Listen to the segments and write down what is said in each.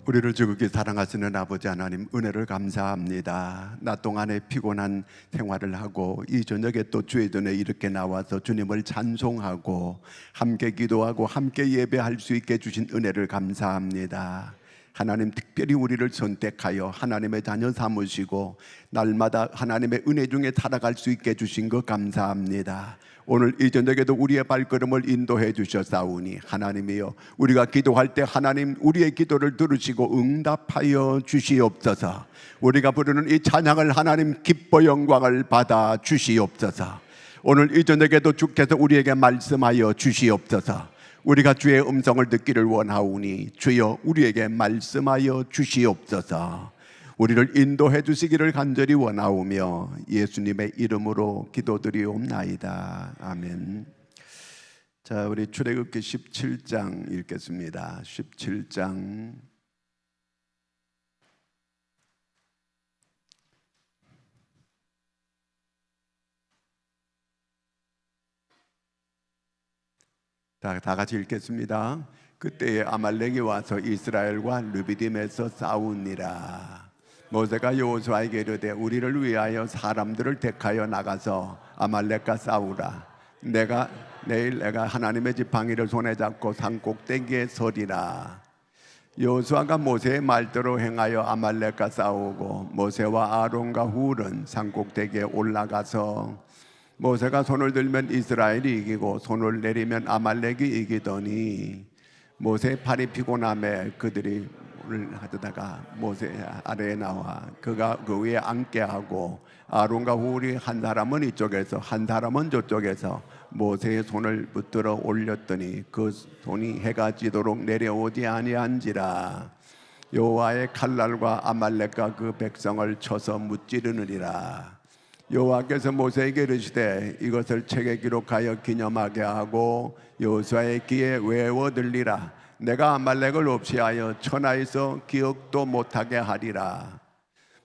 우리를 지극히 사랑하시는 아버지 하나님, 은혜를 감사합니다. 낮 동안에 피곤한 생활을 하고 이 저녁에 또 주의 전에 이렇게 나와서 주님을 찬송하고 함께 기도하고 함께 예배할 수 있게 주신 은혜를 감사합니다. 하나님, 특별히 우리를 선택하여 하나님의 자녀 삼으시고 날마다 하나님의 은혜 중에 살아갈 수 있게 주신 것 감사합니다. 오늘 이 저녁에도 우리의 발걸음을 인도해 주셨사오니 하나님이여, 우리가 기도할 때 하나님 우리의 기도를 들으시고 응답하여 주시옵소서. 우리가 부르는 이 찬양을 하나님 기뻐 영광을 받아 주시옵소서. 오늘 이 저녁에도 주께서 우리에게 말씀하여 주시옵소서. 우리가 주의 음성을 듣기를 원하오니 주여 우리에게 말씀하여 주시옵소서. 우리를 인도해 주시기를 간절히 원하오며 예수님의 이름으로 기도드리옵나이다. 아멘. 자, 우리 출애굽기 17장 읽겠습니다. 17장 다 같이 읽겠습니다. 그때에 아말렉이 와서 이스라엘과 르비딤에서 싸우니라. 모세가 여호수아에게 이르되 우리를 위하여 사람들을 택하여 나가서 아말렉과 싸우라. 내일 내가 하나님의 지팡이를 손에 잡고 산 꼭대기에 서리라. 여호수아가 모세의 말대로 행하여 아말렉과 싸우고 모세와 아론과 훌은 산 꼭대기에 올라가서 모세가 손을 들면 이스라엘이 이기고 손을 내리면 아말렉이 이기더니 모세의 팔이 피곤함에 그들이 하다가 모세 아래에 나와 그가 그 위에 앉게 하고 아론과 훌이 한 사람은 이쪽에서 한 사람은 저쪽에서 모세의 손을 붙들어 올렸더니 그 손이 해가 지도록 내려오지 아니한지라. 여호와의 칼날과 아말렉과 그 백성을 쳐서 무찌르느니라. 여호와께서 모세에게 이르시되 이것을 책에 기록하여 기념하게 하고 여호수아의 귀에 외워 들리라. 내가 아말렉을 없이하여 천하에서 기억도 못하게 하리라.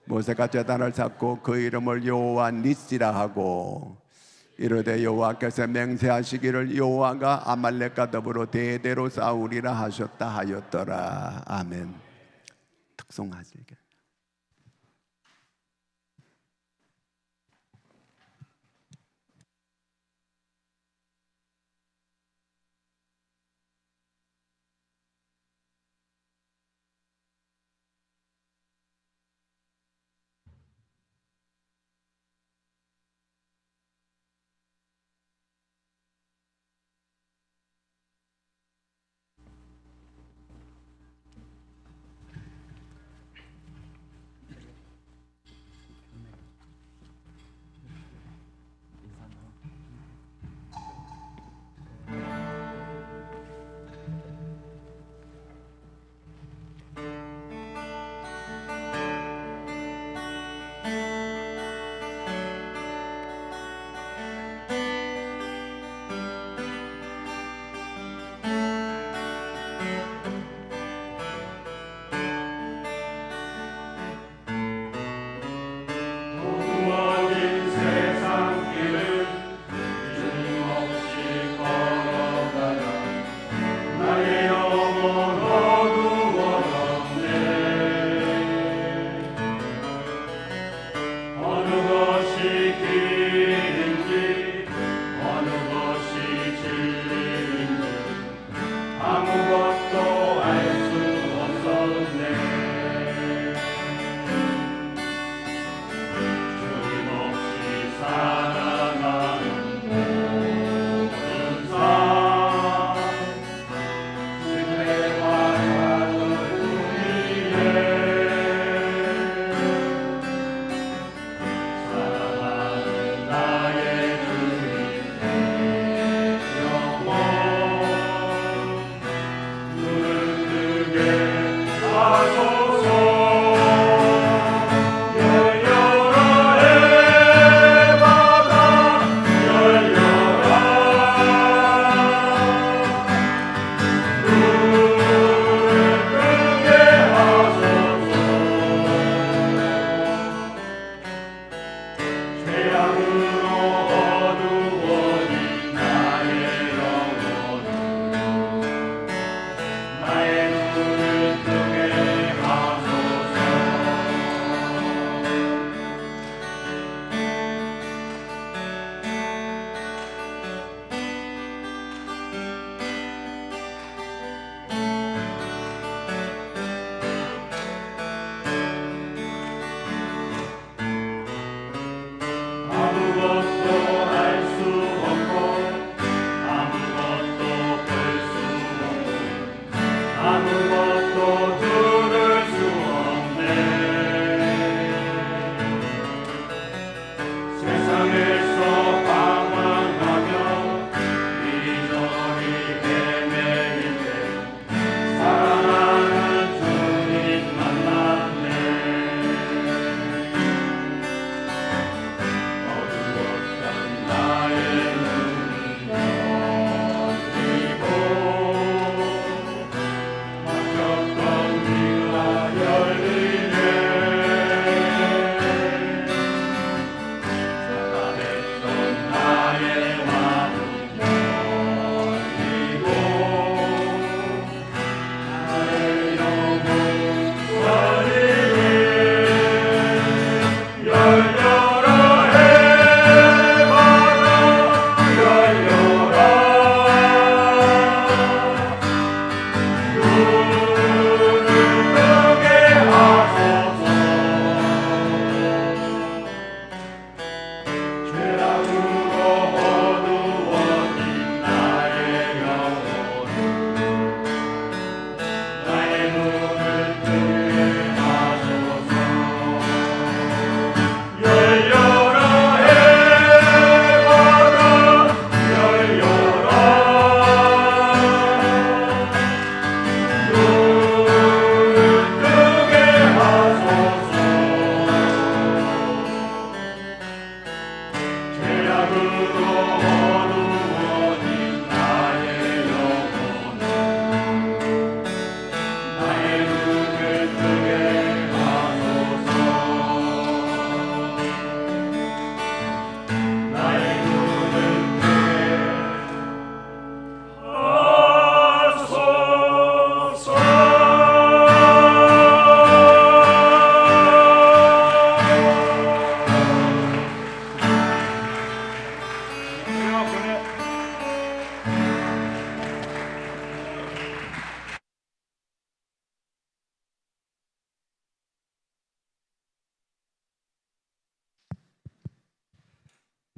모세가 제단을 쌓고 그 이름을 여호와 니시라 하고 이르되 여호와께서 맹세하시기를 여호와가 아말렉과 더불어 대대로 싸우리라 하셨다 하였더라. 아멘. 특송하시게. 아무것도 들을 수 없네. 세상에서 방황하며 이리저리 헤매일 때 사랑하는 주님 만났네. 어두웠던 나의 눈이 열리고 막혔던 귀가 열리네. 사랑했던 나의 마음 열리고 나의 영혼 열리네. 열려라 해봐라 열려라. 눈을 뜨게 하소서. 죄악으로 어두워진 나의 영혼 나의 눈을 뜨게 하소서. 열려라 해봐라 열려라. 눈을 뜨게 하소서. 죄악으로 어두워진 나의 영혼 나의 눈을 뜨게 하소서. 나의 눈을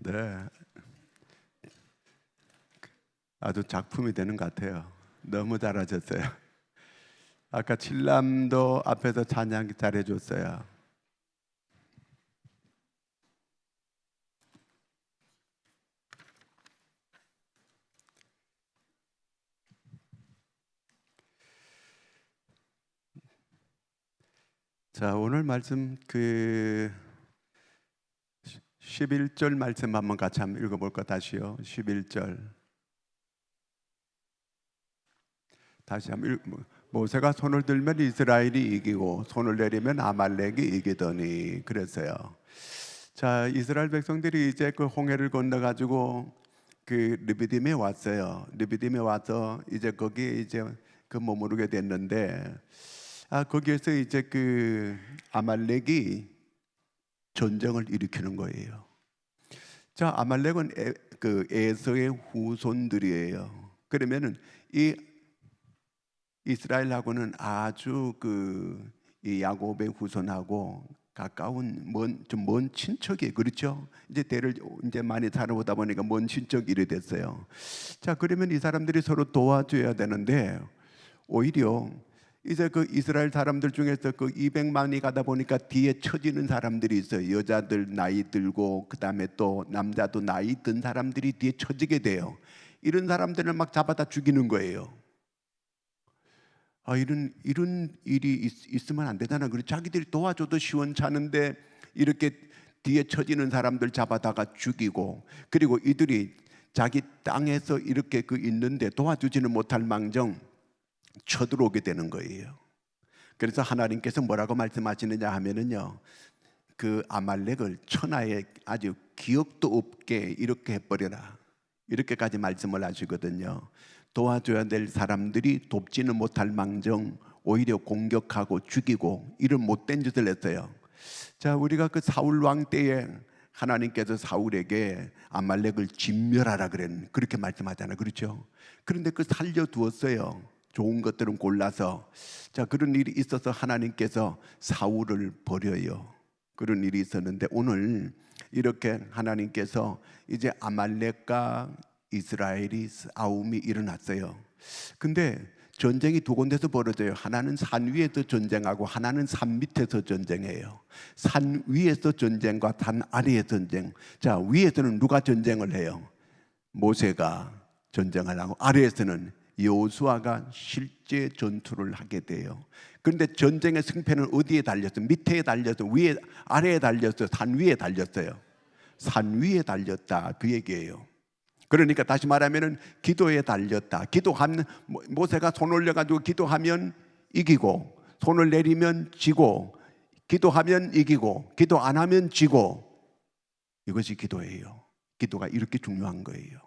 네, 아주 작품이 되는 것 같아요. 너무 잘하셨어요. 아까 칠남도 앞에서 찬양 잘해줬어요. 자, 오늘 말씀 11절 말씀 한번 같이 한번 읽어볼까? 다시요. 11절 다시 한번 모세가 손을 들면 이스라엘이 이기고 손을 내리면 아말렉이 이기더니 그랬어요. 자, 이스라엘 백성들이 이제 그 홍해를 건너 가지고 그 르비딤에 왔어요. 르비딤에 와서 이제 거기에 이제 그 머무르게 됐는데, 거기에서 이제 그 아말렉이 전쟁을 일으키는 거예요. 자, 아말렉은 그 에서의 후손들이에요. 그러면은 이 이스라엘하고는 아주 이 야곱의 후손하고 가까운 좀 먼 친척이, 그렇죠? 이제 대를 이제 많이 살아보다 보니까 먼 친척이 이래 됐어요. 자, 그러면 이 사람들이 서로 도와줘야 되는데 오히려 이제 그 이스라엘 사람들 중에서 그 200만이 가다 보니까 뒤에 처지는 사람들이 있어요. 여자들 나이 들고 그 다음에 또 남자도 나이 든 사람들이 뒤에 처지게 돼요. 이런 사람들을 막 잡아다 죽이는 거예요. 이런 일이 있으면 안 되잖아. 그리고 자기들이 도와줘도 시원찮은데 이렇게 뒤에 처지는 사람들 잡아다가 죽이고, 그리고 이들이 자기 땅에서 이렇게 있는데 도와주지는 못할 망정 쳐들어오게 되는 거예요. 그래서 하나님께서 뭐라고 말씀하시느냐 하면은요, 그 아말렉을 천하에 아주 기억도 없게 이렇게 해버려라, 이렇게까지 말씀을 하시거든요. 도와줘야 될 사람들이 돕지는 못할 망정 오히려 공격하고 죽이고 이런 못된 짓을 했어요. 자, 우리가 그 사울 왕 때에 하나님께서 사울에게 아말렉을 진멸하라 그렇게 말씀하잖아요. 그렇죠? 그런데 살려두었어요. 좋은 것들은 골라서. 자, 그런 일이 있어서 하나님께서 사울을 버려요. 그런 일이 있었는데 오늘 이렇게 하나님께서 이제 아말렉과 이스라엘이 싸움이 일어났어요. 근데 전쟁이 두 군데서 벌어져요. 하나는 산 위에서 전쟁하고 하나는 산 밑에서 전쟁해요. 산 위에서 전쟁과 산 아래의 전쟁. 자, 위에서는 누가 전쟁을 해요? 모세가 전쟁을 하고, 아래에서는 여호수아가 실제 전투를 하게 돼요. 그런데 전쟁의 승패는 어디에 달렸어요? 밑에 달렸어요? 위에, 아래에 달렸어요? 산 위에 달렸어요? 산 위에 달렸다, 그 얘기예요. 그러니까 다시 말하면 기도에 달렸다. 기도하면, 모세가 손 올려가지고 기도하면 이기고, 손을 내리면 지고, 기도하면 이기고, 기도 안 하면 지고. 이것이 기도예요. 기도가 이렇게 중요한 거예요.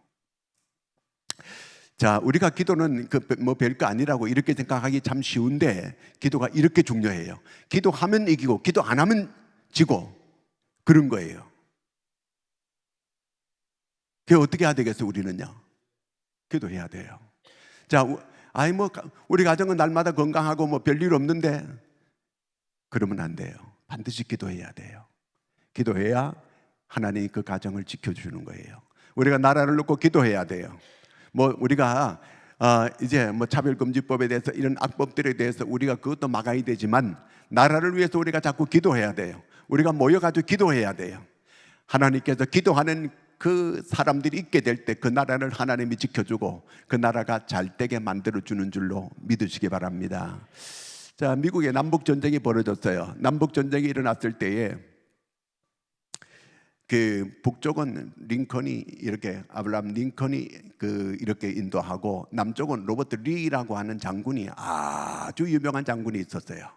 자, 우리가 기도는 뭐 별거 아니라고 이렇게 생각하기 참 쉬운데, 기도가 이렇게 중요해요. 기도하면 이기고 기도 안 하면 지고, 그런 거예요. 그게 어떻게 해야 되겠어요? 우리는요, 기도해야 돼요. 자, 우리 가정은 날마다 건강하고 뭐 별일 없는데, 그러면 안 돼요. 반드시 기도해야 돼요. 기도해야 하나님이 그 가정을 지켜주는 거예요. 우리가 나라를 놓고 기도해야 돼요. 뭐 우리가 이제 뭐 차별금지법에 대해서 이런 악법들에 대해서 우리가 그것도 막아야 되지만, 나라를 위해서 우리가 자꾸 기도해야 돼요. 우리가 모여가지고 기도해야 돼요. 하나님께서 기도하는 그 사람들이 있게 될 때 그 나라를 하나님이 지켜주고 그 나라가 잘 되게 만들어주는 줄로 믿으시기 바랍니다. 자, 미국에 남북전쟁이 벌어졌어요. 남북전쟁이 일어났을 때에 그 북쪽은 링컨이 이렇게, 아브라함 링컨이 이렇게 인도하고, 남쪽은 로버트 리라고 하는 장군이, 아주 유명한 장군이 있었어요.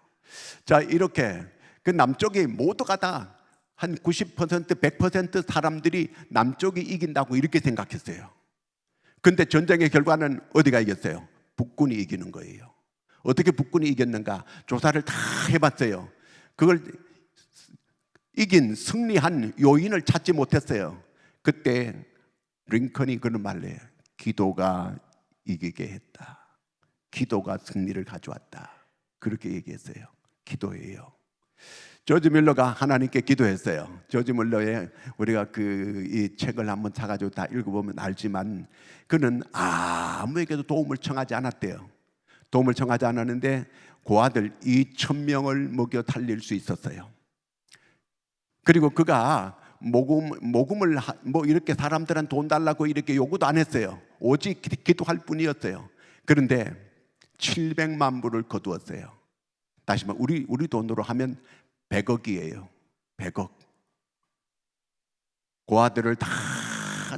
자, 이렇게 그 남쪽이 모두가 다 한 90%, 100% 사람들이 남쪽이 이긴다고 이렇게 생각했어요. 근데 전쟁의 결과는 어디가 이겼어요? 북군이 이기는 거예요. 어떻게 북군이 이겼는가? 조사를 다 해봤어요. 그걸 승리한 요인을 찾지 못했어요. 그때 링컨이 그런 말을 해요. 기도가 이기게 했다. 기도가 승리를 가져왔다. 그렇게 얘기했어요. 기도예요. 조지 밀러가 하나님께 기도했어요. 조지 밀러의, 우리가 이 책을 한번 사가지고 다 읽어보면 알지만, 그는 아무에게도 도움을 청하지 않았대요. 도움을 청하지 않았는데 고아들 2,000명을 먹여 살릴 수 있었어요. 그리고 그가 모금을 뭐 이렇게 사람들한테 돈 달라고 이렇게 요구도 안 했어요. 오직 기도할 뿐이었어요. 그런데 700만 불을 거두었어요. 다시 말해 우리 돈으로 하면 100억이에요. 100억. 고아들을 다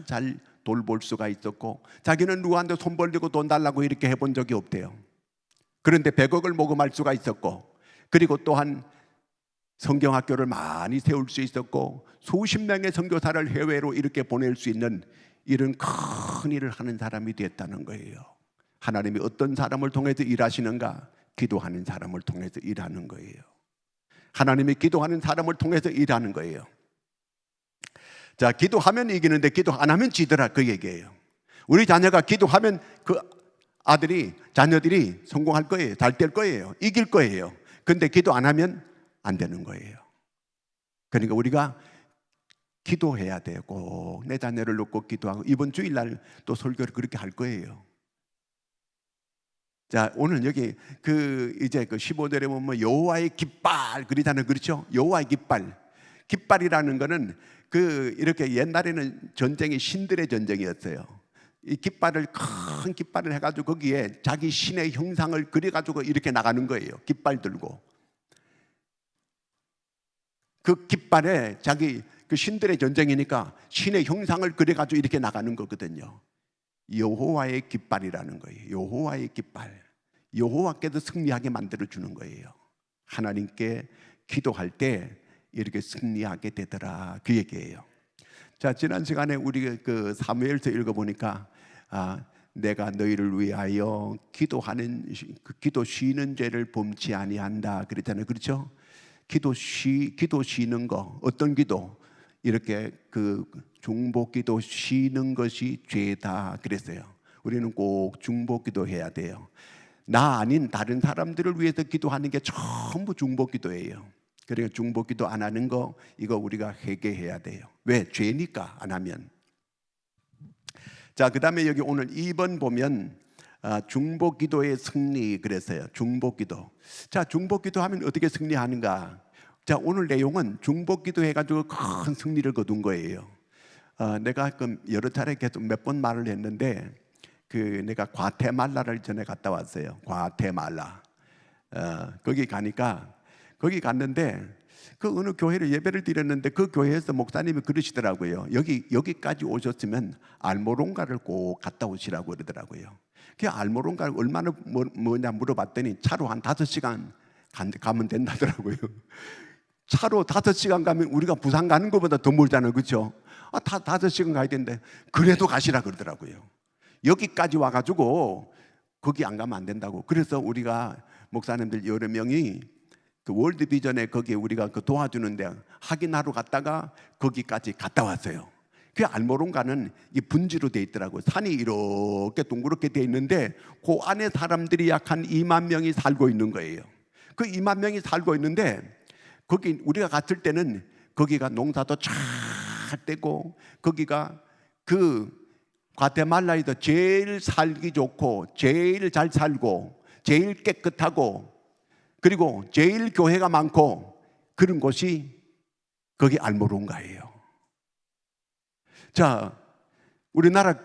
잘 돌볼 수가 있었고, 자기는 누구한테 손 벌리고 돈 달라고 이렇게 해본 적이 없대요. 그런데 100억을 모금할 수가 있었고, 그리고 또한 성경학교를 많이 세울 수 있었고, 수십 명의 선교사를 해외로 이렇게 보낼 수 있는 이런 큰 일을 하는 사람이 됐다는 거예요. 하나님이 어떤 사람을 통해서 일하시는가? 기도하는 사람을 통해서 일하는 거예요. 하나님이 기도하는 사람을 통해서 일하는 거예요. 자, 기도하면 이기는데 기도 안 하면 지더라, 그 얘기예요. 우리 자녀가 기도하면 그 자녀들이 성공할 거예요. 잘 될 거예요. 이길 거예요. 근데 기도 안 하면 안 되는 거예요. 그러니까 우리가 기도해야 돼요. 꼭 내 자녀를 놓고 기도하고, 이번 주일날 또 설교를 그렇게 할 거예요. 자, 오늘 여기 이제 15절에 보면 여호와의 깃발 그러잖아요. 그렇죠? 여호와의 깃발. 깃발이라는 거는 이렇게 옛날에는 전쟁이 신들의 전쟁이었어요. 이 깃발을, 큰 깃발을 해가지고 거기에 자기 신의 형상을 그려가지고 이렇게 나가는 거예요. 깃발 들고. 그 깃발에 자기 신들의 전쟁이니까 신의 형상을 그려가지고 이렇게 나가는 거거든요. 여호와의 깃발이라는 거예요. 여호와의 깃발. 여호와께서 승리하게 만들어주는 거예요. 하나님께 기도할 때 이렇게 승리하게 되더라, 그 얘기예요. 자, 지난 시간에 우리 사무엘서 읽어보니까 내가 너희를 위하여 기도 쉬는 죄를 범치 아니한다 그랬잖아요. 그렇죠? 기도 쉬는 거, 어떤 기도? 이렇게 중보기도 쉬는 것이 죄다 그랬어요. 우리는 꼭 중보기도 해야 돼요. 나 아닌 다른 사람들을 위해서 기도하는 게 전부 중보기도예요. 그러니까 중보기도 안 하는 거, 이거 우리가 회개해야 돼요. 왜? 죄니까 안 하면. 자, 그 다음에 여기 오늘 2번 보면 중보기도의 승리 그랬어요. 중보기도. 자, 중보기도 하면 어떻게 승리하는가? 자, 오늘 내용은 중보기도 해가지고 큰 승리를 거둔 거예요. 내가 여러 차례 계속 몇 번 말을 했는데 내가 과테말라를 전에 갔다 왔어요. 과테말라. 거기 가니까 거기 갔는데 그 어느 교회를 예배를 드렸는데 그 교회에서 목사님이 그러시더라고요. 여기까지 오셨으면 알모롱가를 꼭 갔다 오시라고 그러더라고요. 그 알모롱가를 얼마나 뭐냐 물어봤더니 차로 한 5시간 가면 된다더라고요. 차로 5시간 가면 우리가 부산 가는 것보다 더 멀잖아요, 그렇죠? 5시간 가야 되는데 그래도 가시라 그러더라고요. 여기까지 와가지고 거기 안 가면 안 된다고. 그래서 우리가 목사님들 여러 명이 그 월드비전에 거기에 우리가 그 도와주는데 확인하러 갔다가 거기까지 갔다 왔어요. 그 알모롱가는 이 분지로 돼 있더라고요. 산이 이렇게 동그랗게 돼 있는데 그 안에 사람들이 약 한 2만 명이 살고 있는 거예요. 그 2만 명이 살고 있는데 거기 우리가 갔을 때는 거기가 농사도 잘 되고 거기가 그 과테말라에서 제일 살기 좋고 제일 잘 살고 제일 깨끗하고 그리고 제일 교회가 많고 그런 곳이 거기 알모롱가예요. 자, 우리나라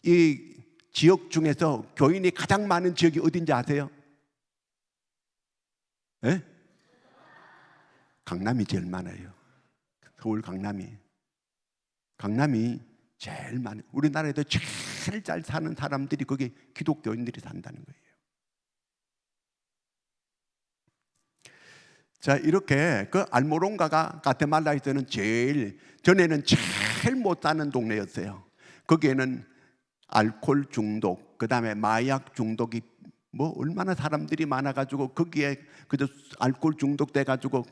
이 지역 중에서 교인이 가장 많은 지역이 어딘지 아세요? 예? 강남이 제일 많아요. 서울 강남이 제일 많아요. 우리나라에도 제일 잘 사는 사람들이 거기 기독교인들이 산다는 거예요. 자, 이렇게 그 알모롱가가 과테말라에서는 전에는 제일 못 사는 동네였어요. 거기에는 알코올 중독, 그 다음에 마약 중독이 뭐 얼마나 사람들이 많아가지고 거기에 그저 알코올 중독돼가지고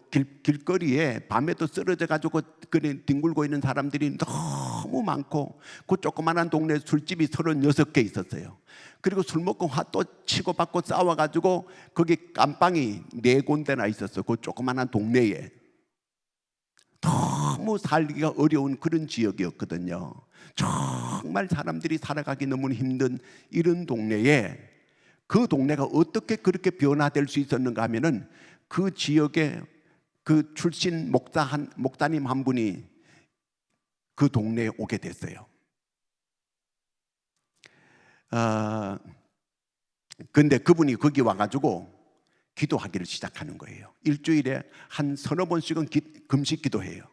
길거리에 밤에도 쓰러져가지고 그래 뒹굴고 있는 사람들이 너무 많고 그 조그만한 동네 술집이 36개 있었어요. 그리고 술 먹고 화또 치고받고 싸워가지고 거기 깜빵이 4군데나 있었어요. 그 조그만한 동네에. 너무 살기가 어려운 그런 지역이었거든요. 정말 사람들이 살아가기 너무 힘든 이런 동네에 그 동네가 어떻게 그렇게 변화될 수 있었는가 하면은 그 지역에 그 출신 목사님 한 분이 그 동네에 오게 됐어요. 근데 그분이 거기 와가지고 기도하기를 시작하는 거예요. 일주일에 한 서너 번씩은 금식 기도해요.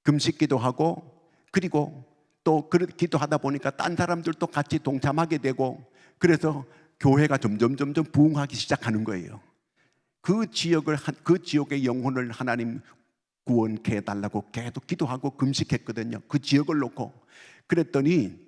금식 기도하고 그리고 또 그렇게 기도하다 보니까 딴 사람들도 같이 동참하게 되고 그래서 교회가 점점 부흥하기 시작하는 거예요. 그 지역의 영혼을 하나님 구원케 해달라고 계속 기도하고 금식했거든요. 그 지역을 놓고. 그랬더니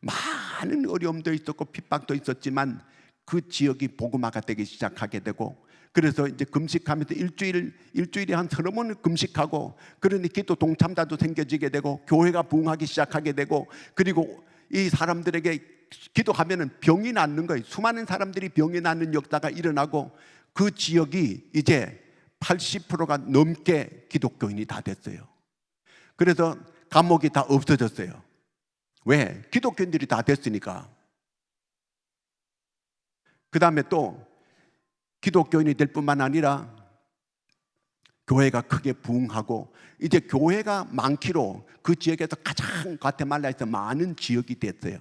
많은 어려움도 있었고 핍박도 있었지만 그 지역이 복음화가 되기 시작하게 되고 그래서 이제 금식하면서 일주일에 한 서너 번 금식하고 그러니 기도 동참자도 생겨지게 되고 교회가 부흥하기 시작하게 되고 그리고 이 사람들에게 기도하면은 병이 낫는 거예요. 수많은 사람들이 병이 낫는 역사가 일어나고 그 지역이 이제 80%가 넘게 기독교인이 다 됐어요. 그래서 감옥이 다 없어졌어요. 왜? 기독교인들이 다 됐으니까. 그 다음에 또 기독교인이 될 뿐만 아니라 교회가 크게 부흥하고 이제 교회가 많기로 그 지역에서 가장 과테말라에서 많은 지역이 됐어요.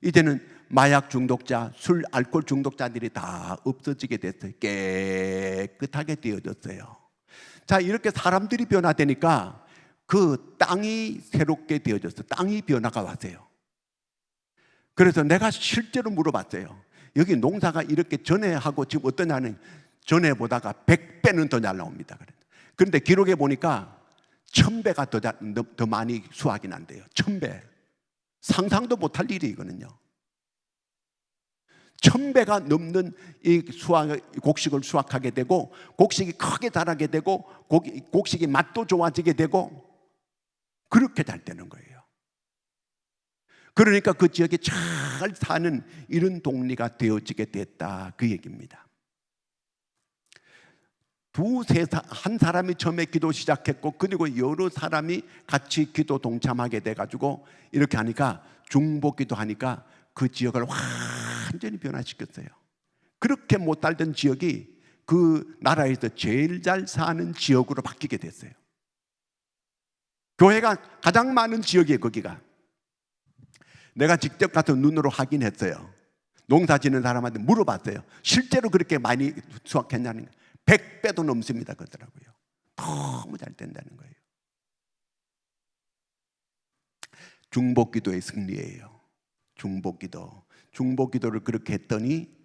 이제는 마약 중독자, 술, 알코올 중독자들이 다 없어지게 됐어요. 깨끗하게 되어졌어요. 자, 이렇게 사람들이 변화되니까 그 땅이 새롭게 되어졌어요. 땅이 변화가 왔어요. 그래서 내가 실제로 물어봤어요. 여기 농사가 이렇게 전에 하고 지금 어떠냐는 전에 보다가 100배는 더 잘 나옵니다. 그런데 기록에 보니까 1000배가 더 많이 수확이 난대요. 1000배. 상상도 못할 일이거든요. 1000배가 넘는 이 곡식을 수확하게 되고 곡식이 크게 자라게 되고 곡식이 맛도 좋아지게 되고 그렇게 잘 되는 거예요. 그러니까 그 지역에 잘 사는 이런 동네가 되어지게 됐다 그 얘기입니다. 한 사람이 처음에 기도 시작했고 그리고 여러 사람이 같이 기도 동참하게 돼가지고 이렇게 하니까 중보기도 하니까 그 지역을 완전히 변화시켰어요. 그렇게 못 살던 지역이 그 나라에서 제일 잘 사는 지역으로 바뀌게 됐어요. 교회가 가장 많은 지역이에요. 거기가. 내가 직접 가서 눈으로 확인했어요. 농사 짓는 사람한테 물어봤어요. 실제로 그렇게 많이 수확했냐는 거예요. 100배도 넘습니다 그러더라고요. 너무 잘 된다는 거예요. 중보기도의 승리예요. 중보기도를 그렇게 했더니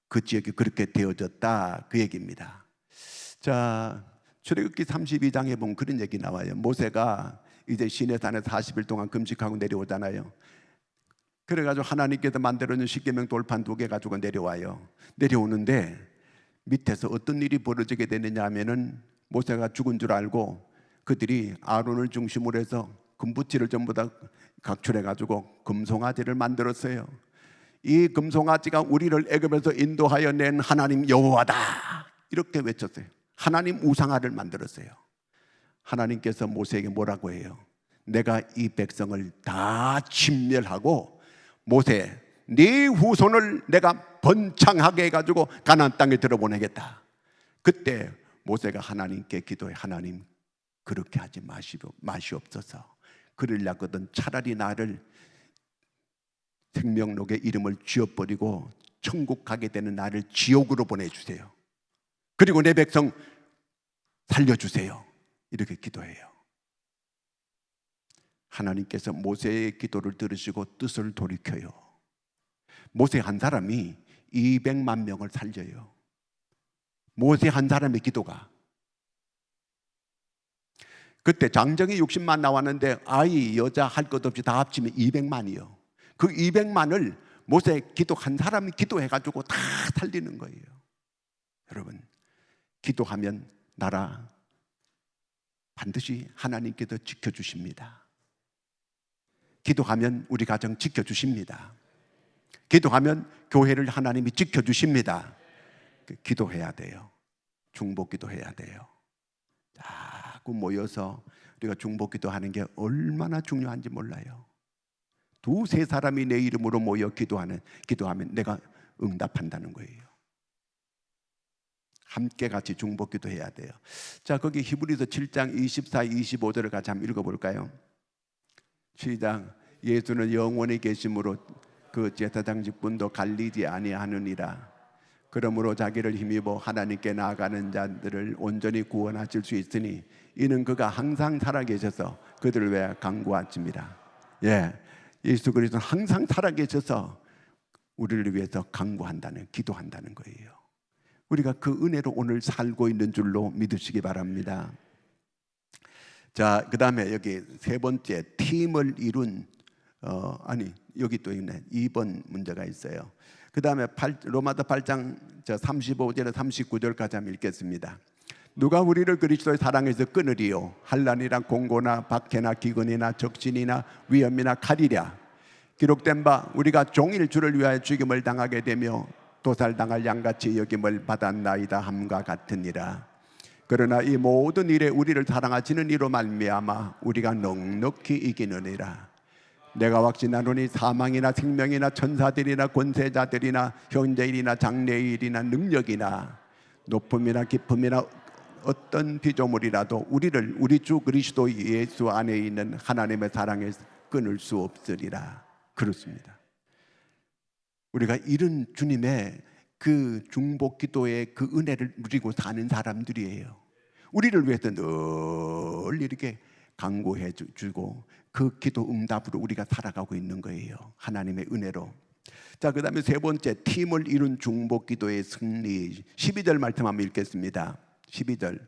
그 지역이 그렇게 되어졌다, 그 얘기입니다. 자, 출애굽기 32장에 보면 그런 얘기 나와요. 모세가 이제 시내산에 40일 동안 금식하고 내려오잖아요. 그래가지고 하나님께서 만들어준 십계명 돌판 2개 가지고 내려와요. 내려오는데 밑에서 어떤 일이 벌어지게 되느냐 하면은, 모세가 죽은 줄 알고 그들이 아론을 중심으로 해서 금붙이를 전부 다 각출해가지고 금송아지를 만들었어요. 이 금송아지가 우리를 애굽에서 인도하여 낸 하나님 여호와다, 이렇게 외쳤어요. 하나님 우상화를 만들었어요. 하나님께서 모세에게 뭐라고 해요? 내가 이 백성을 다 진멸하고 모세, 네 후손을 내가 번창하게 해가지고 가나안 땅에 들어보내겠다. 그때 모세가 하나님께 기도해. 하나님, 그렇게 하지 마시옵소서. 그러려거든 차라리 나를 생명록에 이름을 지워버리고 천국 가게 되는 나를 지옥으로 보내주세요. 그리고 내 백성 살려주세요. 이렇게 기도해요. 하나님께서 모세의 기도를 들으시고 뜻을 돌이켜요. 모세 한 사람이 200만 명을 살려요. 모세 한 사람의 기도가. 그때 장정이 60만 나왔는데 아이 여자 할 것 없이 다 합치면 200만이요 그 200만을 모세 기도 한 사람이 기도해가지고 다 살리는 거예요. 여러분, 기도하면 나라 반드시 하나님께서 지켜주십니다. 기도하면 우리 가정 지켜주십니다. 기도하면 교회를 하나님이 지켜주십니다. 기도해야 돼요. 중보기도 해야 돼요. 자꾸 모여서 우리가 중보기도 하는 게 얼마나 중요한지 몰라요. 2-3 사람이 내 이름으로 모여 기도하면 내가 응답한다는 거예요. 함께 같이 중보기도 해야 돼요. 자, 거기 히브리서 7장 24, 25절을 같이 한번 읽어볼까요? 시작. 예수는 영원히 계심으로 그 제사장 직분도 갈리지 아니하느니라. 그러므로 자기를 힘입어 하나님께 나아가는 자들을 온전히 구원하실 수 있으니 이는 그가 항상 살아계셔서 그들을 위하여 간구하십니다. 예수 그리스도는 항상 살아계셔서 우리를 위해서 간구한다는, 기도한다는 거예요. 우리가 그 은혜로 오늘 살고 있는 줄로 믿으시기 바랍니다. 자, 그 다음에 여기 3번째, 팀을 이룬 여기 또 있네. 2번 문제가 있어요. 그 다음에 로마서 8장 35절에 39절까지 한번 읽겠습니다. 누가 우리를 그리스도의 사랑에서 끊으리요? 환난이나 공고나 박해나 기근이나 적신이나 위험이나 칼이랴. 기록된 바 우리가 종일 주를 위하여 죽임을 당하게 되며 도살당할 양같이 여김을 받았나이다 함과 같으니라. 그러나 이 모든 일에 우리를 사랑하시는 이로 말미암아 우리가 넉넉히 이기느니라. 내가 확신하노니 사망이나 생명이나 천사들이나 권세자들이나 현재일이나 장래일이나 능력이나 높음이나 깊음이나 어떤 피조물이라도 우리를 우리 주 그리스도 예수 안에 있는 하나님의 사랑에 끊을 수 없으리라. 그렇습니다. 우리가 이런 주님의 그 중보기도의 그 은혜를 누리고 사는 사람들이에요. 우리를 위해서 늘 이렇게 간구해 주고 그 기도 응답으로 우리가 살아가고 있는 거예요. 하나님의 은혜로. 자, 그 다음에 3번째, 팀을 이룬 중보기도의 승리. 12절 말씀 한번 읽겠습니다. 12절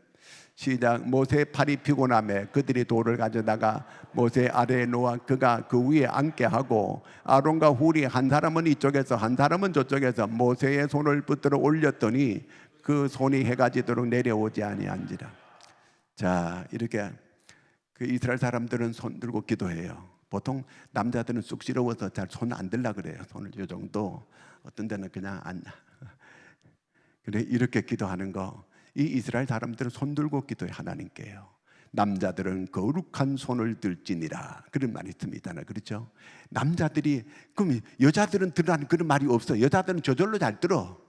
시작. 모세 팔이 피곤하매 그들이 돌을 가져다가 모세 아래에 놓아 그가 그 위에 앉게 하고 아론과 훌이 한 사람은 이쪽에서 한 사람은 저쪽에서 모세의 손을 붙들어 올렸더니 그 손이 해가 지도록 내려오지 아니한지라. 자, 이렇게 그 이스라엘 사람들은 손 들고 기도해요. 보통 남자들은 쑥스러워서 잘 손 안 들라 그래요. 손을 이 정도. 어떤 데는 그냥 안. 그래, 이렇게 기도하는 거. 이 이스라엘 사람들은 손 들고 기도해 하나님께요. 남자들은 거룩한 손을 들지니라. 그런 말이 있습니다. 그렇죠? 남자들이, 그럼 여자들은 들으라는 그런 말이 없어. 여자들은 저절로 잘 들어.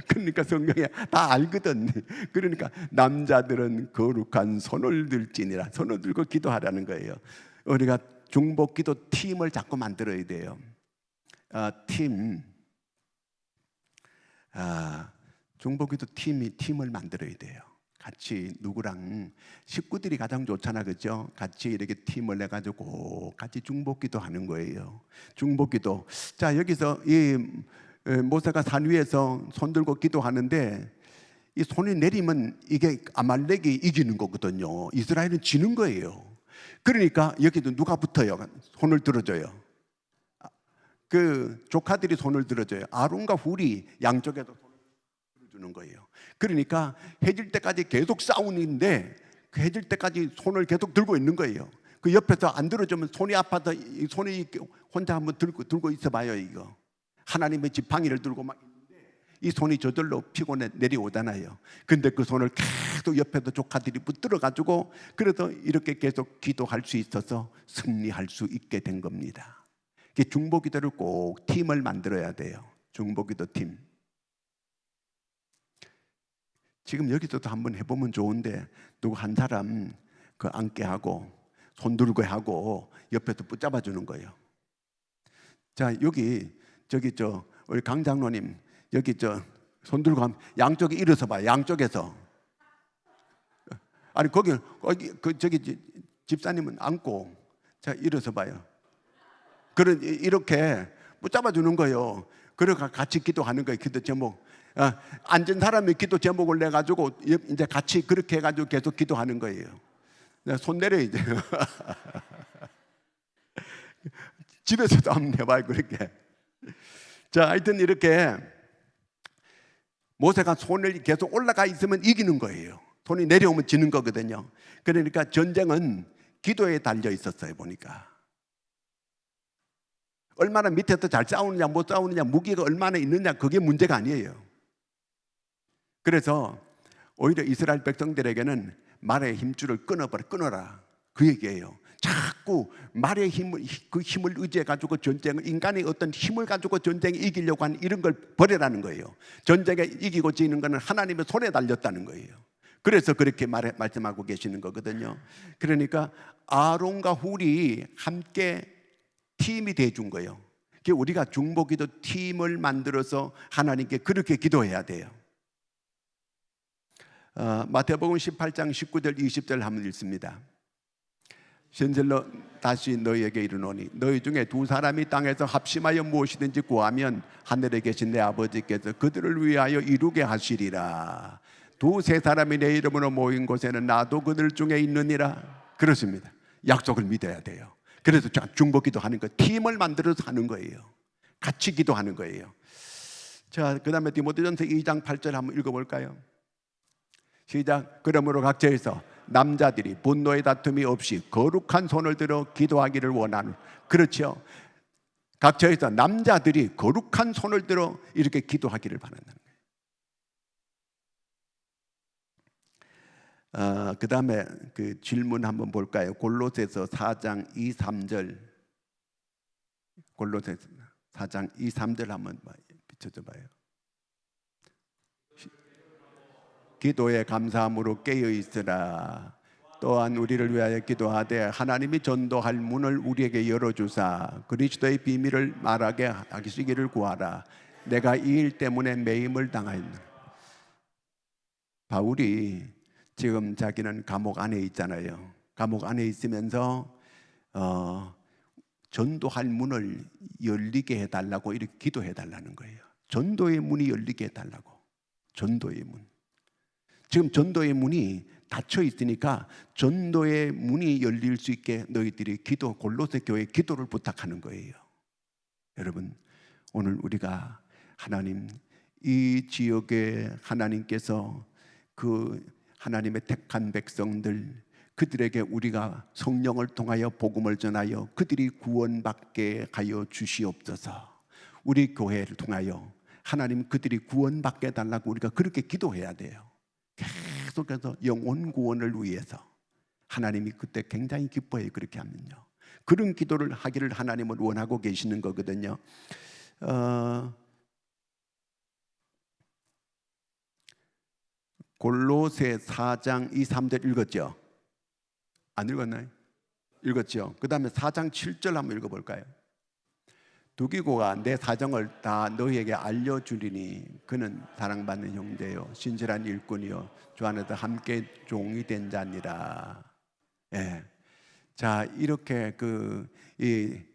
그러니까 성경에 다 알거든. 그러니까 남자들은 거룩한 손을 들지니라. 손을 들고 기도하라는 거예요. 우리가 중보기도 팀을 자꾸 만들어야 돼요. 중보기도 팀을 만들어야 돼요. 같이 누구랑, 식구들이 가장 좋잖아, 그죠? 같이 이렇게 팀을 해가지고 같이 중보기도 하는 거예요. 중보기도. 자, 여기서 이 모세가 산 위에서 손 들고 기도하는데 이 손이 내리면 이게 아말렉이 이기는 거거든요. 이스라엘은 지는 거예요. 그러니까 여기도 누가 붙어요? 손을 들어줘요. 그 조카들이 손을 들어줘요. 아론과 훌이 양쪽에도 손을 들어주는 거예요. 그러니까 해질 때까지 계속 싸우는데 그 해질 때까지 손을 계속 들고 있는 거예요. 그 옆에서 안 들어주면 손이 아파서 손이 혼자 한번 들고 있어봐요. 이거 하나님의 지팡이를 들고 막 있는데 이 손이 저절로 피곤해 내려오잖아요. 근데 그 손을 계속 옆에도 조카들이 붙들어가지고 그래서 이렇게 계속 기도할 수 있어서 승리할 수 있게 된 겁니다. 중보기도를 꼭 팀을 만들어야 돼요. 중보기도 팀. 지금 여기서도 한번 해보면 좋은데 누구 한 사람 그 앉게 하고 손 들고 하고 옆에서 붙잡아 주는 거예요. 자, 저기 우리 강 장로님 여기 손 들고 하면 양쪽에 일어서 봐요. 양쪽에서. 아니 거기 저기 집사님은 앉고 자 일어서 봐요. 이렇게 붙잡아 주는 거예요. 그래서 같이 기도하는 거예요. 기도 제목. 앉은 사람이 기도 제목을 내 가지고 이제 같이 그렇게 해가지고 계속 기도하는 거예요. 손 내려 이제. 집에서도 한번 해봐요. 그렇게. 자, 하여튼 이렇게 모세가 손을 계속 올라가 있으면 이기는 거예요. 손이 내려오면 지는 거거든요. 그러니까 전쟁은 기도에 달려 있었어요. 보니까 얼마나 밑에서 잘 싸우느냐 못 싸우느냐 무기가 얼마나 있느냐 그게 문제가 아니에요. 그래서 오히려 이스라엘 백성들에게는 말의 힘줄을 끊어라 그 얘기예요. 자꾸 말의 힘을 의지해 가지고 전쟁을, 인간의 어떤 힘을 가지고 전쟁에 이기려고 하는 이런 걸 버리라는 거예요. 전쟁에 이기고 지는 것은 하나님의 손에 달렸다는 거예요. 그래서 그렇게 말씀하고 계시는 거거든요. 그러니까 아론과 훌이 함께 팀이 돼준 거예요. 우리가 중보기도 팀을 만들어서 하나님께 그렇게 기도해야 돼요. 마태복음 18장 19절 20절 한번 읽습니다. 신실로 다시 너희에게 이르노니 너희 중에 두 사람이 땅에서 합심하여 무엇이든지 구하면 하늘에 계신 내 아버지께서 그들을 위하여 이루게 하시리라. 두세 사람이 내 이름으로 모인 곳에는 나도 그들 중에 있느니라. 그렇습니다. 약속을 믿어야 돼요. 그래서 중보기도 하는 거, 팀을 만들어서 하는 거예요. 같이 기도하는 거예요. 자, 그 다음에 디모데전서 2장 8절 한번 읽어볼까요? 시작. 그러므로 각처에서 남자들이 분노의 다툼이 없이 거룩한 손을 들어 기도하기를 원하는. 그렇죠. 각처에서 남자들이 거룩한 손을 들어 이렇게 기도하기를 바란다는 거예요. 그 다음에 그 질문 한번 볼까요? 골로새서 4장 2, 3절. 골로새서 4장 2, 3절 한번 비춰줘 봐요. 기도에 감사함으로 깨어 있으라. 또한 우리를 위하여 기도하되 하나님이 전도할 문을 우리에게 열어주사 그리스도의 비밀을 말하게 하시기를 구하라. 내가 이 일 때문에 매임을 당하였노라. 바울이 지금 자기는 감옥 안에 있잖아요. 감옥 안에 있으면서 전도할 문을 열리게 해달라고 이렇게 기도해달라는 거예요. 전도의 문이 열리게 해달라고. 전도의 문. 지금 전도의 문이 닫혀 있으니까 전도의 문이 열릴 수 있게 너희들이 골로새 교회 기도를 부탁하는 거예요. 여러분, 오늘 우리가 하나님, 이 지역에 하나님께서 그 하나님의 택한 백성들, 그들에게 우리가 성령을 통하여 복음을 전하여 그들이 구원받게 하여 주시옵소서. 우리 교회를 통하여 하나님 그들이 구원받게 해달라고 우리가 그렇게 기도해야 돼요. 계속해서 영혼 구원을 위해서 하나님이 그때 굉장히 기뻐해요. 그렇게 하면요. 그런 기도를 하기를 하나님은 원하고 계시는 거거든요. 골로새 4장 2, 3절 읽었죠? 안 읽었나요? 읽었죠? 그 다음에 4장 7절 한번 읽어볼까요? 두기고가 내 사정을 다 너희에게 알려주리니 그는 사랑받는 형제요 신실한 일꾼이요 주 안에서 함께 종이 된 자니라. 예. 자, 이렇게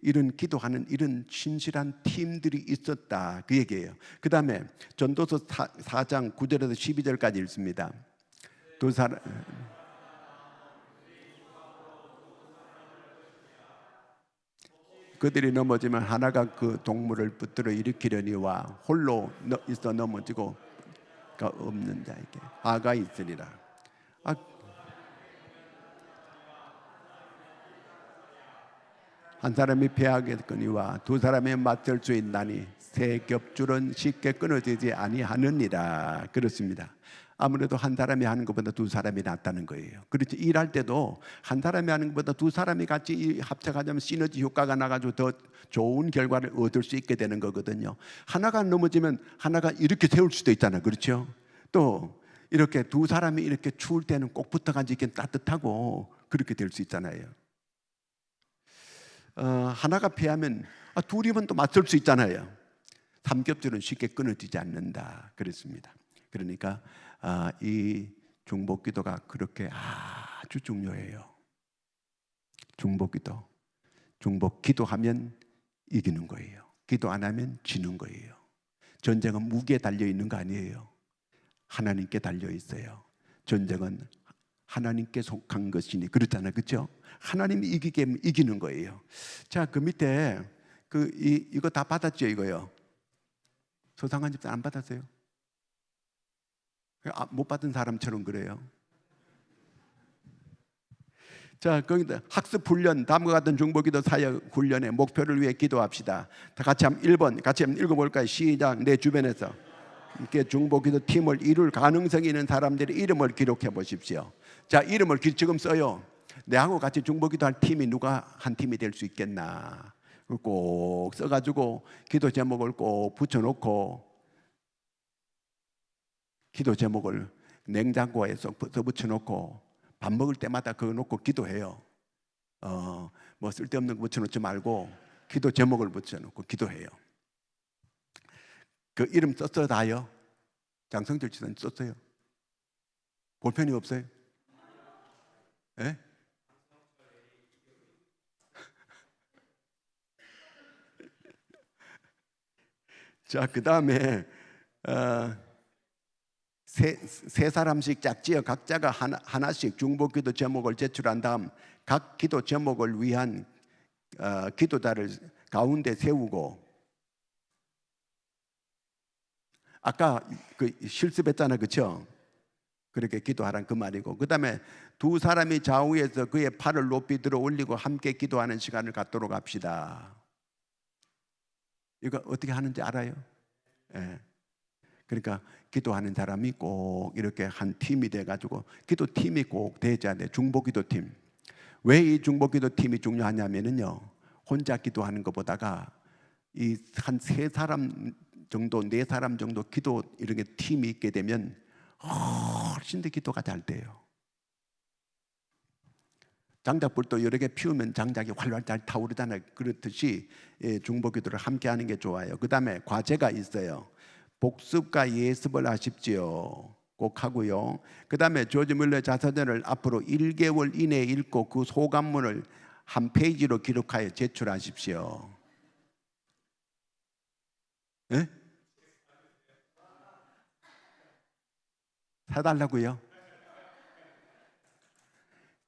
이런 기도하는 이런 신실한 팀들이 있었다, 그 얘기예요. 그 다음에 전도서 4장 9절에서 12절까지 읽습니다. 두 사람 그들이 넘어지면 하나가 그 동물을 붙들어 일으키려니와 홀로 있어 넘어지고 없는 자에게 아가 있으리라. 한 사람이 패하겠거니와 두 사람이 맞설 수 있나니 새 겹줄은 쉽게 끊어지지 아니하느니라. 그렇습니다. 아무래도 한 사람이 하는 것보다 두 사람이 낫다는 거예요. 그렇지, 일할 때도 한 사람이 하는 것보다 두 사람이 같이 합작하자면 시너지 효과가 나가지고 더 좋은 결과를 얻을 수 있게 되는 거거든요. 하나가 넘어지면 하나가 이렇게 세울 수도 있잖아요. 그렇죠? 또 이렇게 두 사람이 이렇게 추울 때는 꼭 붙어가지고 이렇게 따뜻하고 그렇게 될 수 있잖아요. 하나가 패하면 둘이면 또 맞설 수 있잖아요. 삼겹줄은 쉽게 끊어지지 않는다 그랬습니다. 그러니까 이 중보기도가 그렇게 아주 중요해요. 중보기도, 중보기도하면 이기는 거예요. 기도 안 하면 지는 거예요. 전쟁은 무기에 달려 있는 거 아니에요. 하나님께 달려 있어요. 전쟁은 하나님께 속한 것이니 그렇잖아요. 그렇죠? 하나님이 이기게 하면 이기는 거예요. 자, 그 밑에 이거 다 받았죠, 이거요. 소상한 집사 안 받았어요? 못 받은 사람처럼 그래요. 자, 거기다 학습 훈련, 다음과 같은 중보기도 사역 훈련의 목표를 위해 기도합시다. 다 같이 한번 1번 같이 한번 읽어볼까요? 시작. 내 주변에서 이렇게 중보기도 팀을 이룰 가능성이 있는 사람들의 이름을 기록해 보십시오. 자, 이름을 지금 써요. 내하고 같이 중보기도 할 팀이 누가 한 팀이 될 수 있겠나? 꼭 써가지고 기도 제목을 꼭 붙여놓고 기도 제목을 냉장고에 붙여놓고 밥 먹을 때마다 그거 놓고 기도해요. 뭐 쓸데없는 거 붙여놓지 말고 기도 제목을 붙여놓고 기도해요. 그 이름 썼어요, 다요? 장성철 지사님 썼어요? 볼펜이 없어요? 예? 자, 그 다음에 세 사람씩 짝지어 각자가 하나씩 중보기도 제목을 제출한 다음 각 기도 제목을 위한 기도자를 가운데 세우고, 아까 그 실습했잖아요, 그렇죠? 그렇게 기도하란 그 말이고, 그 다음에 두 사람이 좌우에서 그의 팔을 높이 들어 올리고 함께 기도하는 시간을 갖도록 합시다. 이거 어떻게 하는지 알아요? 예. 그러니까 기도하는 사람이 꼭 이렇게 한 팀이 돼가지고 기도팀이 꼭 되어야 돼. 중보기도팀. 왜 이 중보기도팀이 중요하냐면요, 혼자 기도하는 것보다가 이 한 세 사람 정도, 네 사람 정도 기도 이렇게 팀이 있게 되면 훨씬 더 기도가 잘 돼요. 장작불도 여러 개 피우면 장작이 활활 잘 타오르잖아요. 그렇듯이 중보기도를 함께 하는 게 좋아요. 그 다음에 과제가 있어요. 복습과 예습을 하십시오. 꼭 하고요. 그 다음에 조지 뮬러 자서전을 앞으로 1개월 이내에 읽고 그 소감문을 한 페이지로 기록하여 제출하십시오. 네? 사달라고요?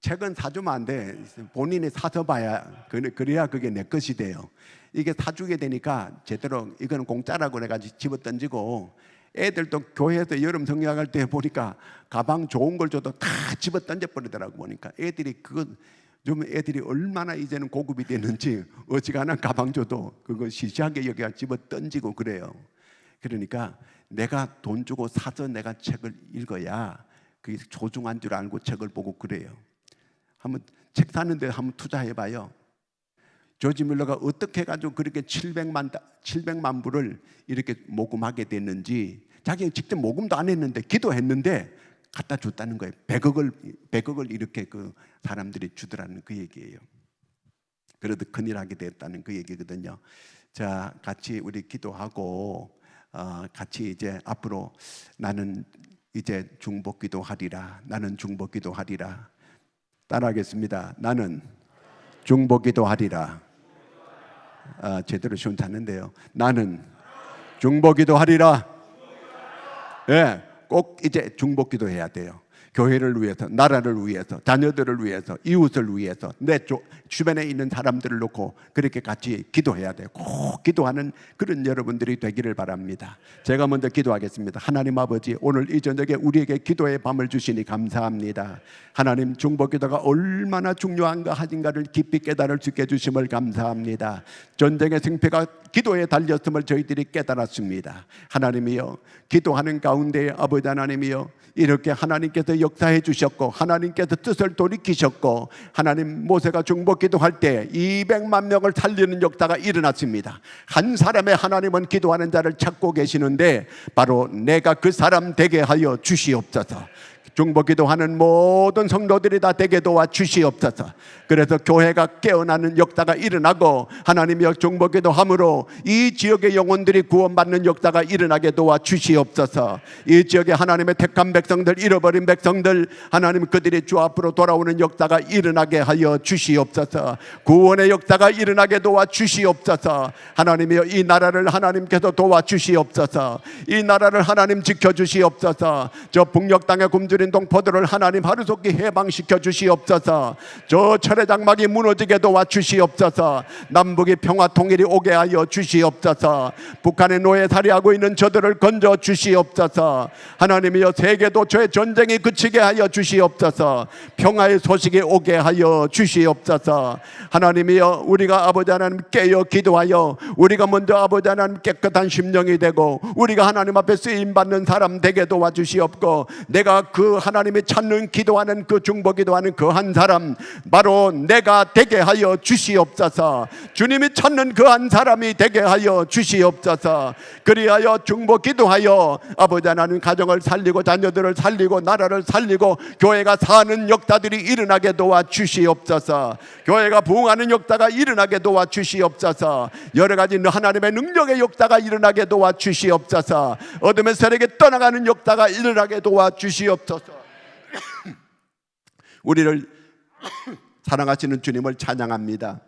책은 사주면 안 돼. 본인이 사서 봐야, 그래야 그게 내 것이 돼요. 이게 사주게 되니까 제대로 이거는 공짜라고 내가 집어 던지고, 애들도 교회에서 여름 성경할 때 보니까 가방 좋은 걸 줘도 다 집어 던져버리더라고. 보니까 애들이 좀 애들이 얼마나 이제는 고급이 됐는지 어지간한 가방 줘도 그거 시시하게 여기가 집어 던지고 그래요. 그러니까 내가 돈 주고 사서 내가 책을 읽어야 그게 소중한 줄 알고 책을 보고 그래요. 한번 책 사는데 한번 투자해봐요. 조지 뮬러가 어떻게 해가지고 그렇게 700만 불을 이렇게 모금하게 됐는지, 자기가 직접 모금도 안 했는데 기도했는데 갖다 줬다는 거예요. 100억을 이렇게 그 사람들이 주더라는 그 얘기예요. 그래도 큰일 하게 됐다는 그 얘기거든요. 자, 같이 우리 기도하고 같이 이제 앞으로 나는 이제 중보기도 하리라. 나는 중보기도 하리라. 따라하겠습니다. 나는 중보기도 하리라. 제대로 시원찮는데요. 나는 중보기도 하리라. 예, 꼭 이제 중보기도 해야 돼요. 교회를 위해서, 나라를 위해서, 자녀들을 위해서, 이웃을 위해서, 내 주변에 있는 사람들을 놓고 그렇게 같이 기도해야 돼요. 꼭 기도하는 그런 여러분들이 되기를 바랍니다. 제가 먼저 기도하겠습니다. 하나님 아버지, 오늘 이 저녁에 우리에게 기도의 밤을 주시니 감사합니다. 하나님, 중보기도가 얼마나 중요한가 하진가를 깊이 깨달을 수 있게 해주심을 감사합니다. 전쟁의 승패가 기도에 달렸음을 저희들이 깨달았습니다. 하나님이여, 기도하는 가운데 아버지 하나님이여, 이렇게 하나님께서 역사해 주셨고 하나님께서 뜻을 돌이키셨고, 하나님, 모세가 중보기도할 때 200만 명을 살리는 역사가 일어났습니다. 한 사람의 하나님은 기도하는 자를 찾고 계시는데 바로 내가 그 사람 되게 하여 주시옵소서. 중보기도하는 모든 성도들이 다 되게 도와 주시옵소서. 그래서 교회가 깨어나는 역사가 일어나고 하나님이여, 중보기도함으로 이 지역의 영혼들이 구원받는 역사가 일어나게 도와 주시옵소서. 이 지역의 하나님의 택한 백성들, 잃어버린 백성들, 하나님 그들이 주 앞으로 돌아오는 역사가 일어나게 하여 주시옵소서. 구원의 역사가 일어나게 도와 주시옵소서. 하나님이여, 이 나라를 하나님께서 도와 주시옵소서. 이 나라를 하나님 지켜 주시옵소서. 저 북녘 땅에 굶주린 동포들을 하나님 하루속히 해방시켜 주시옵소서. 저 철의 장막이 무너지게 도와 주시옵소서. 남북이 평화 통일이 오게 하여 주시옵소서. 북한의 노예살이하고 있는 저들을 건져 주시옵소서. 하나님이여, 세계도 저의 전쟁이 그치게 하여 주시옵소서. 평화의 소식이 오게 하여 주시옵소서. 하나님이여, 우리가 아버지 하나님 깨어 기도하여 우리가 먼저 아버지 하나님 깨끗한 심령이 되고 우리가 하나님 앞에 쓰임받는 사람 되게 도와 주시옵고, 내가 그 하나님이 찾는 기도하는 그 중보기도하는 그 한 사람, 바로 내가 되게 하여 주시옵소서. 주님이 찾는 그 한 사람이 되게 하여 주시옵소서. 그리하여 중보기도하여 아버지 하나님 가정을 살리고 자녀들을 살리고 나라를 살리고 교회가 사는 역사들이 일어나게 도와 주시옵소서. 교회가 부흥하는 역사가 일어나게 도와 주시옵소서. 여러 가지 하나님의 능력의 역사가 일어나게 도와 주시옵소서. 어둠의 세력에 떠나가는 역사가 일어나게 도와 주시옵소서. 우리를 사랑하시는 주님을 찬양합니다.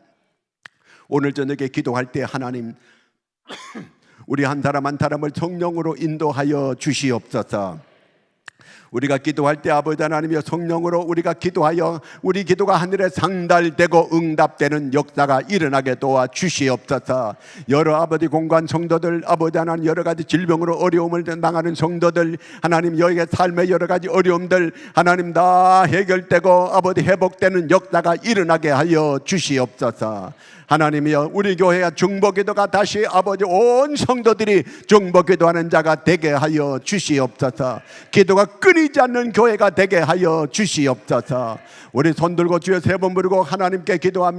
오늘 저녁에 기도할 때 하나님, 우리 한 사람 한 사람을 성령으로 인도하여 주시옵소서. 우리가 기도할 때 아버지 하나님이여, 성령으로 우리가 기도하여 우리 기도가 하늘에 상달되고 응답되는 역사가 일어나게 도와 주시옵소서. 여러 아버지 공간 성도들, 아버지 하나님 여러 가지 질병으로 어려움을 당하는 성도들, 하나님 여기에 삶의 여러 가지 어려움들 하나님 다 해결되고 아버지 회복되는 역사가 일어나게 하여 주시옵소서. 하나님이여, 우리 교회야 중보기도가 다시 아버지 온 성도들이 중보기도하는 자가 되게 하여 주시옵소서. 기도가 끊이지 않는 교회가 되게 하여 주시옵소서. 우리 손들고 주여 세 번 부르고 하나님께 기도합니다.